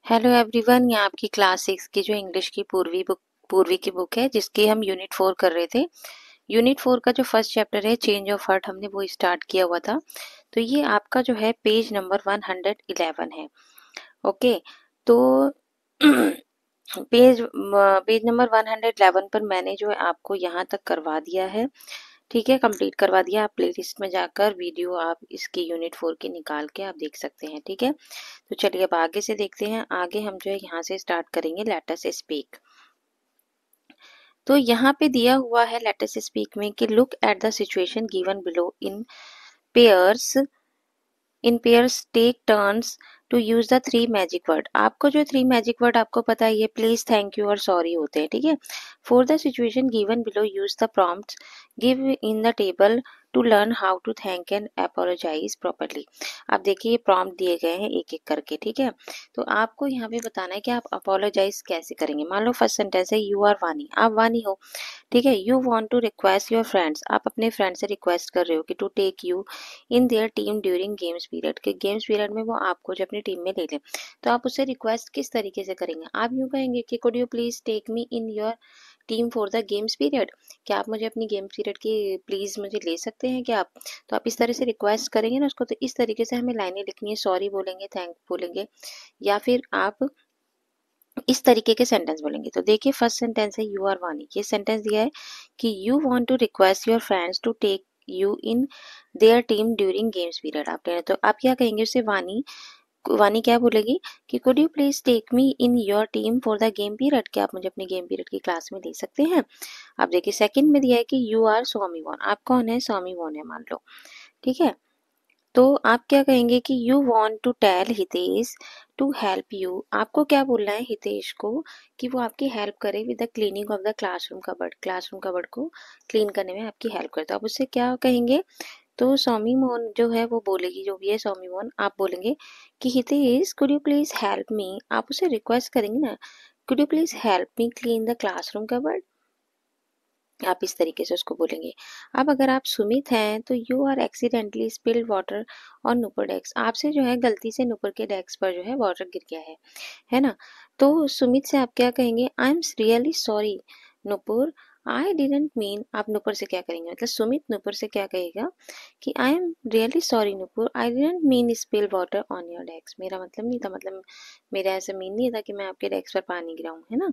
Hello everyone, ये आपकी class 6 की जो इंग्लिश की पूर्वी की बुक है, जिसकी हम यूनिट 4 कर रहे थे। यूनिट 4 का जो फर्स्ट चैप्टर है चेंज ऑफ हार्ट, हमने वो स्टार्ट किया हुआ था। तो ये आपका जो है पेज नंबर 111 है। ओके, तो पेज नंबर 111 पर मैंने जो है आपको यहाँ तक करवा दिया है। ठीक है, कंप्लीट करवा दिया। आप प्लेलिस्ट में जाकर वीडियो आप इसकी यूनिट 4 की निकाल के आप देख सकते हैं। ठीक है, तो चलिए अब आगे से देखते हैं। आगे हम जो है यहाँ से स्टार्ट करेंगे लेट अस स्पीक। तो यहाँ पे दिया हुआ है लेट अस स्पीक में कि look at the situation given below pairs in pairs take turns to use the three magic word. आपको जो थ्री मैजिक वर्ड आपको पता है, ये प्लीज, थैंक यू और सॉरी होते हैं। ठीक है, for the situation given below use the prompts give in the table to learn how to thank and apologise properly. आप देखिए, ये प्रॉम्प्ट दिए गए हैं एक एक करके। ठीक है, तो आपको यहाँ पे बताना है कि आप अपोलोजाइज कैसे करेंगे। मान लो फर्स्ट सेंटेंस है यू आर वानी, आप वानी हो। ठीक है, you want to request your friends, आप अपने फ्रेंड से रिक्वेस्ट कर रहे हो कि to take you in their team during games period, के गेम्स पीरियड में वो आपको जो अपनी टीम में ले लें। तो आप उससे रिक्वेस्ट किस तरीके से करेंगे? आप यूँ कहेंगे कि could you please take me in your team for the games period, क्या आप मुझे अपनी गेम्स पीरियड की प्लीज मुझे ले सकते हैं क्या आप? तो आप इस तरह से रिक्वेस्ट करेंगे ना उसको। तो इस तरीके से हमें लाइनें लिखनी है, सॉरी बोलेंगे, थैंक बोलेंगे, या फिर आप इस तरीके के सेंटेंस बोलेंगे। तो देखिए, फर्स्ट सेंटेंस है यू आर वानी, ये सेंटेंस दिया है कि you want to request your friends to take you in their team during games period. आप कह रहे, तो आप क्या कहेंगे उसे? वानी, वानी क्या बोलेगी कि could you please take me in your team for the game period, क्या आप मुझे अपनी गेम पीरियड की क्लास में ले सकते हैं? आप देखिए, सेकंड में दिया है कि यू आर स्वामी वॉन, आप कौन है? स्वामी वॉन है मान लो। ठीक है, तो आप क्या कहेंगे कि you want to tell Hitesh to help you, आपको क्या बोलना है हितेश को कि वो आपकी हेल्प करे with the cleaning of the classroom cupboard को क्लीन करने में आपकी हेल्प करे। तो आप उससे क्या कहेंगे? तो सौमी मोहन जो है वो बोलेगी, जो भी है सौमी मोहन, आप बोलेंगे कि Hitesh could you please help me, आप उसे रिक्वेस्ट करेंगे ना, could you please help me clean the classroom cupboard, आप इस तरीके से उसको बोलेंगे। अब अगर आप सुमित हैं तो you are accidentally spilled water on Nupur desk, आपसे जो है गलती से नुपुर के डेस्क पर जो है वाटर गिर गया है ना? तो सुमित से आप क्या कहेंगे? I am really sorry Nupur, I didn't mean, आप नुपुर से क्या करेंगे? मतलब सुमित नुपुर से क्या कहेगा कि I am really sorry Nupur, I didn't mean spill water on your desk, मेरा मतलब नहीं था, मतलब मेरा ऐसा मीन नहीं था कि मैं आपके डेस्क पर पानी गिराऊं, है ना?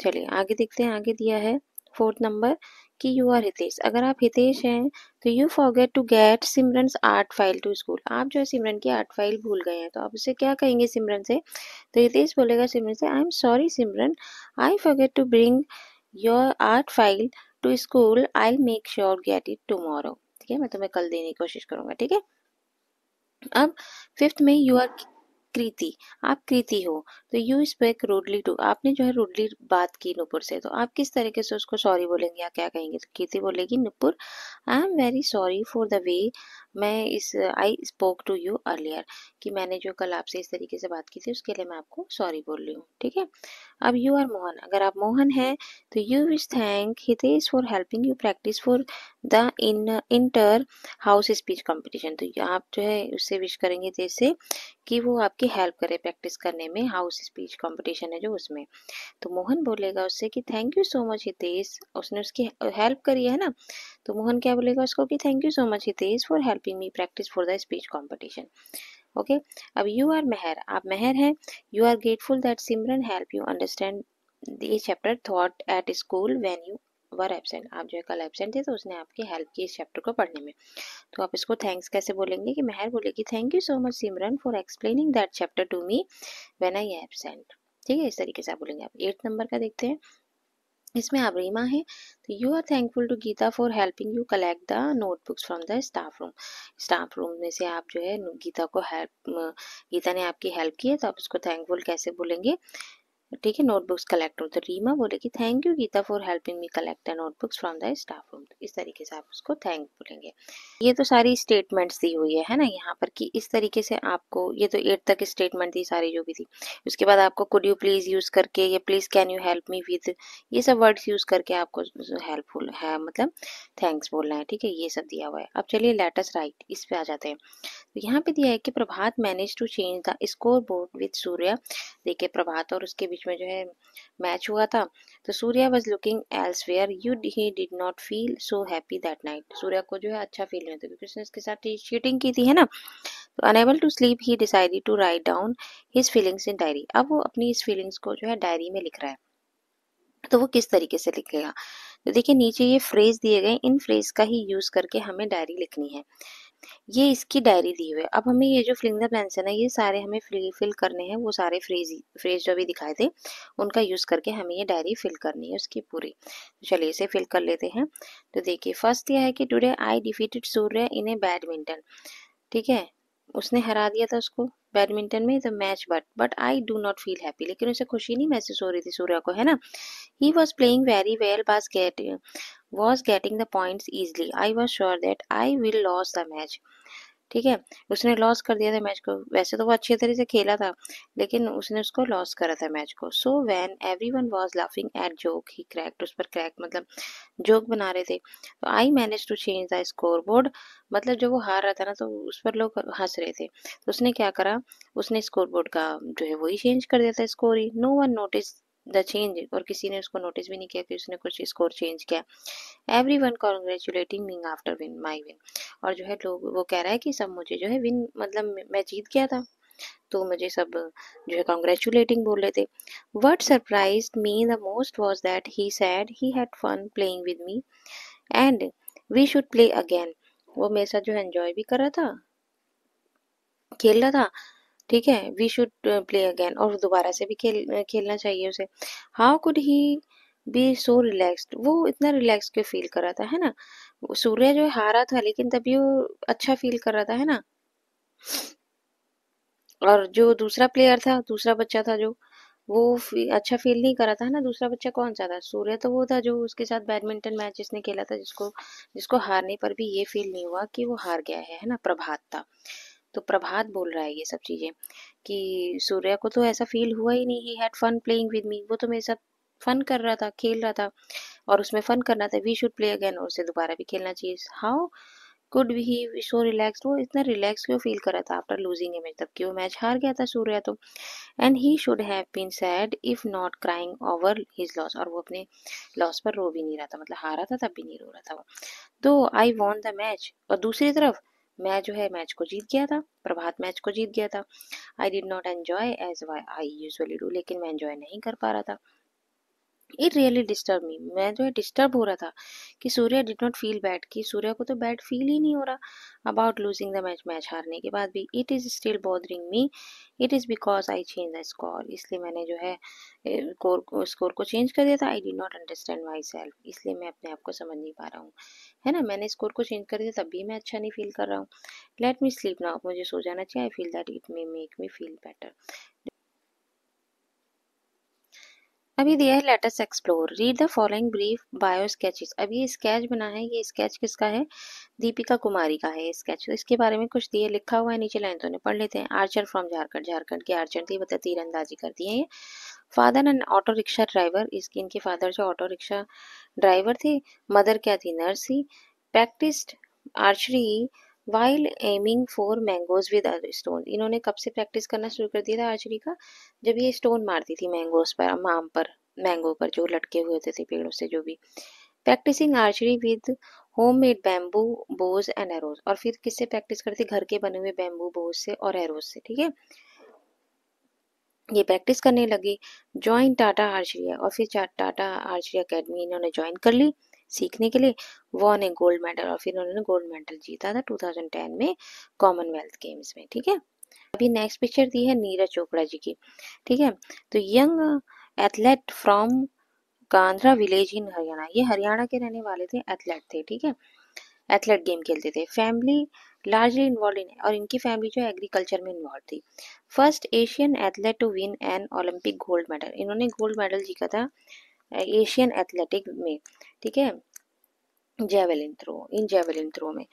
चलिए आगे देखते हैं। आगे दिया है फोर्थ नंबर कि यू आर हितेश, अगर आप हितेश हैं तो you forget to get Simran's art file to school, आप जो है सिमरन की आर्ट फाइल भूल गए हैं। तो आप उसे क्या कहेंगे सिमरन से? तो हितेश बोलेगा सिमरन से, I am sorry Simran, I forget to bring your art file to school, I make sure get it tomorrow. ठीक है, मैं तुम्हें कल देने की कोशिश करूंगा। ठीक है, अब फिफ्थ में यू आर कृति, आप कृति हो, तो यू स्पेक रूडली टू, आपने जो है रूडली बात की नुपुर से, तो आप किस तरीके से उसको सॉरी बोलेंगे या क्या कहेंगे? तो कृति बोलेगी Nupur, I am very sorry for the way मैं इस I spoke to you earlier, कि मैंने जो कल आपसे इस तरीके से बात की थी उसके लिए मैं आपको सॉरी बोल रही हूँ। ठीक है, अब यू आर मोहन, अगर आप मोहन हैं तो you wish thank Hitesh for helping you practice for the inter house speech competition, तो आप जो है उससे विश करेंगे जैसे कि वो आपकी हेल्प करे प्रैक्टिस करने में, हाउस स्पीच कंपटीशन है जो उसमें। तो मोहन बोलेगा उससे कि thank you so much Hitesh, उसने उसकी हेल्प करी है ना, तो मोहन क्या बोलेगा उसको कि thank you so much Hitesh for helping me practise for the speech competition. Okay, अब यू आर मेहर, आप मेहर हैं, you are grateful that Simran help you understand the chapter thought at school when you were absent, आप जो है कल absent थे तो उसने आपकी हेल्प की इस चैप्टर को पढ़ने में। तो आप इसको थैंक्स कैसे बोलेंगे? कि मेहर बोलेगी thank you so much Simran for explaining that chapter to me when I absent. ठीक है, इस तरीके से आप बोलेंगे। आप 8 नंबर का देखते हैं, इसमें आप रीमा है, तो you are thankful to Geeta for helping you collect the notebooks from the staff room, staff room में से आप जो है गीता को हेल्प, गीता ने आपकी हेल्प की है, तो आप उसको थैंकफुल कैसे बोलेंगे? ठीक है, नोटबुक्स कलेक्ट। तो रीमा बोलेगी thank you Geeta for helping me collect the notebooks from the staff room. इस तरीके से आप उसको थैंक बोलेंगे। ये तो सारी स्टेटमेंट्स दी हुई है ना यहाँ पर, कि इस तरीके से आपको, ये तो 8 तक स्टेटमेंट थी सारी जो भी थी। उसके बाद आपको कुड यू प्लीज यूज करके, या please can you help me with, ये सब वर्ड्स यूज करके आपको हेल्पफुल है मतलब थैंक्स बोलना है। ठीक है, ये सब दिया हुआ है। अब चलिए लेट अस राइट, इस पे आ जाते हैं। तो यहाँ पे दिया है कि Prabhat manage to change the score board with Surya. देखिए प्रभात और उसके बीच में जो है मैच हुआ था। तो Surya was looking elsewhere, you he did not feel so happy that night. Surya को जो है अच्छा फील नहीं था क्योंकि उसने इसके साथ चीटिंग की थी, है ना। तो unable to sleep he decided to write down his feelings in diary. अब वो अपनी इस फीलिंग्स को जो है डायरी में लिख रहा है। तो वो किस तरीके से लिखेगा, तो देखिए नीचे ये फ्रेज दिए गए, इन फ्रेज का ही यूज करके हमें डायरी लिखनी है। ये इसकी डायरी दी हुई है। अब हमें ये जो फिलिंग द ब्लैंक्स है ना, ये सारे हमें फिल करने हैं, वो सारे फ्रेज जो भी दिखाए थे उनका यूज करके हमें ये डायरी फिल करनी है उसकी पूरी। तो चलिए इसे फिल कर लेते हैं। तो देखिए फर्स्ट यह है कि today I defeated Surya in A badminton. ठीक है, उसने हरा दिया था उसको बैडमिंटन में the match, but I do not feel happy. लेकिन उसे खुशी नहीं महसूस हो रही थी सूर्या को, है ना। He was playing very well, was getting the points easily. I was sure that I will lose the match. ठीक है, उसने लॉस कर दिया था मैच को। वैसे तो वो अच्छी तरह से खेला था, लेकिन उसने उसको लॉस करा था मैच को। So when everyone was laughing at joke he cracked, उस पर क्रैक मतलब जोक बना रहे थे। तो I manage to change the score board, मतलब जब वो हार रहा था ना तो उस पर लोग हंस रहे थे, तो उसने क्या करा, उसने स्कोर बोर्ड का जो है वही चेंज कर दिया था स्कोर ही। No one notice the change, और किसी ने उसको नोटिस भी नहीं किया कि उसने कुछ स्कोर चेंज किया। Every one congratulating me after win माई विन, और जो है लोग वो कह रहा है कि सब मुझे जो है विन मतलब मैं जीत गया था, तो मुझे सब जो है कॉन्ग्रेचुलेटिंग बोल रहे थे। What surprised me the most was that he said he had fun playing with me and we should play again. वो मेरे साथ जो है एंजॉय भी कर रहा था, खेल रहा था। ठीक है, वी शुड प्ले अगेन, और दोबारा से भी खेलना चाहिए उसे। How could he be so relaxed, वो इतना रिलैक्स क्यों फील कर रहा था, है ना। सूर्य जो है हारा था लेकिन तभी वो अच्छा फील कर रहा था, है ना। और जो दूसरा प्लेयर था, दूसरा बच्चा था जो, वो अच्छा फील नहीं कर रहा था, है ना। दूसरा बच्चा कौन सा था, सूर्य तो वो था जो उसके साथ बैडमिंटन मैच जिसने खेला था, जिसको जिसको हारने पर भी ये फील नहीं हुआ कि वो हार गया है ना। प्रभात था। तो प्रभात बोल रहा है ये सब चीजें कि सूर्या को तो ऐसा फील हुआ ही नहीं, he had fun playing with me, वो तो मेरे साथ फन कर रहा था, खेल रहा था, और उसमें फन करना था। वी शुड प्ले अगेन, और उसे दोबारा भी खेलना चाहिए। How could he so relax, वो इतना रिलैक्स क्यों फील कर रहा था आफ्टर लूजिंग ए मैच, तब कि वो मैच हार गया था सूर्या तो। And he should have been sad if not crying over his loss, और वो अपने लॉस पर रो भी नहीं रहा था, मतलब हारा था तब भी नहीं रो रहा था वो। तो आई वॉन द मैच, और दूसरी तरफ मैं जो है मैच को जीत गया था, प्रभात मैच को जीत गया था। I did not enjoy as why I usually do, लेकिन मैं एंजॉय नहीं कर पा रहा था। इट रियली डिस्टर्ब मी, मैं जो है डिस्टर्ब हो रहा था कि सूर्य डिड नॉट फील बैड, कि सूर्य को तो बैड फील ही नहीं हो रहा about losing the match, match हारने के बाद भी। It is still bothering me, it is because I change the score, इसलिए मैंने जो है स्कोर को चेंज कर दिया था। I did not understand my self, इसलिए मैं अपने आप को समझ नहीं पा रहा हूँ, है ना। मैंने स्कोर को चेंज कर दिया तब भी मैं अच्छा नहीं फील कर रहा हूँ। लेट मी स्लीप नाउ, मुझे सो जाना चाहिए। I feel that it may make me feel better. अभी दिया है let us explore, read the following brief bio sketches. अब ये स्केच बना है, ये स्केच किसका है, दीपिका कुमारी का है स्केच। तो इसके बारे में कुछ दिए लिखा हुआ है नीचे, लाइन तो नहीं पढ़ लेते हैं। आर्चर फ्रॉम झारखंड, झारखंड की आर्चर थी, बता तीरंदाजी करती है ये। Father and auto rickshaw driver, इसके इनके फादर जो ऑटो रिक्शा ड्राइवर थे। मदर क्या थी, नर्स थी। Practised archery while aiming for mangoes with stone, इन्होंने कब से प्रैक्टिस करना शुरू कर दिया था आर्चरी का, जब ये स्टोन मारती थी मैंगोज पर, आम पर, मैंगो पर जो लटके हुए होते थे पेड़ों से जो भी। Practising archery with home made bamboo bows and arrows, और फिर किससे प्रैक्टिस करती, घर के बने हुए बैम्बू बोज से और एरोज से। ठीक है, ये प्रैक्टिस करने लगी। ज्वाइन टाटा आर्चरी, और फिर टाटा आर्चरी अकेडमी इन्होंने ज्वाइन कर ली सीखने के लिए। वॉन ए गोल्ड मेडल, और फिर उन्होंने गोल्ड मेडल जीता था 2010 में कॉमनवेल्थ गेम्स में। ठीक है, अभी नेक्स्ट पिक्चर दी है नीरज चोपड़ा जी की। ठीक है, तो young athlete from Kandra village in Haryana, ये हरियाणा के रहने वाले थे, एथलेट थे। ठीक है, एथलेट गेम खेलते थे। फैमिली लार्जली इन्वॉल्व इन, और इनकी फैमिली जो है एग्रीकल्चर में इन्वॉल्व थी। First Asian athlete to win an Olympic gold medal, इन्होंने गोल्ड मेडल जीता था एशियन एथलेटिक में, ठीक है, जेवेलिन थ्रो में।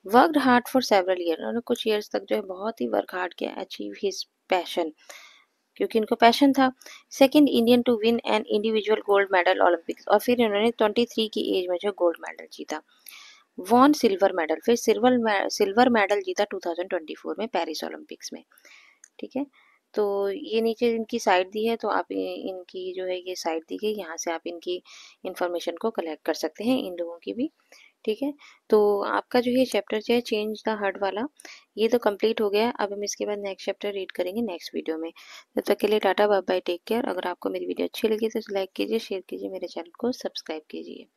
Worked hard for several year, उन्होंने कुछ ईयर्स तक जो है बहुत ही वर्क हार्ड किया, अचीव हिज पैशन, क्योंकि इनको पैशन था। Second Indian to win an individual gold medal Olympics, और फिर इन्होंने 23 की एज में जो गोल्ड मेडल जीता। वॉन सिल्वर मेडल, फिर सिल्वर मेडल जीता 2024 में पेरिस ओलंपिक्स में, ठीक है। तो ये नीचे इनकी साइट दी है, तो आप इनकी जो है ये साइट दी गई, यहाँ से आप इनकी इंफॉर्मेशन को कलेक्ट कर सकते हैं, इन लोगों की भी, ठीक है। तो आपका जो ये चैप्टर जो है चेंज द हार्ट वाला, ये तो कंप्लीट हो गया। अब हम इसके बाद नेक्स्ट चैप्टर रीड करेंगे नेक्स्ट वीडियो में। तब तक के लिए tata bye bye, take care. अगर आपको मेरी वीडियो अच्छी लगी तो लाइक कीजिए, शेयर कीजिए, मेरे चैनल को सब्सक्राइब कीजिए।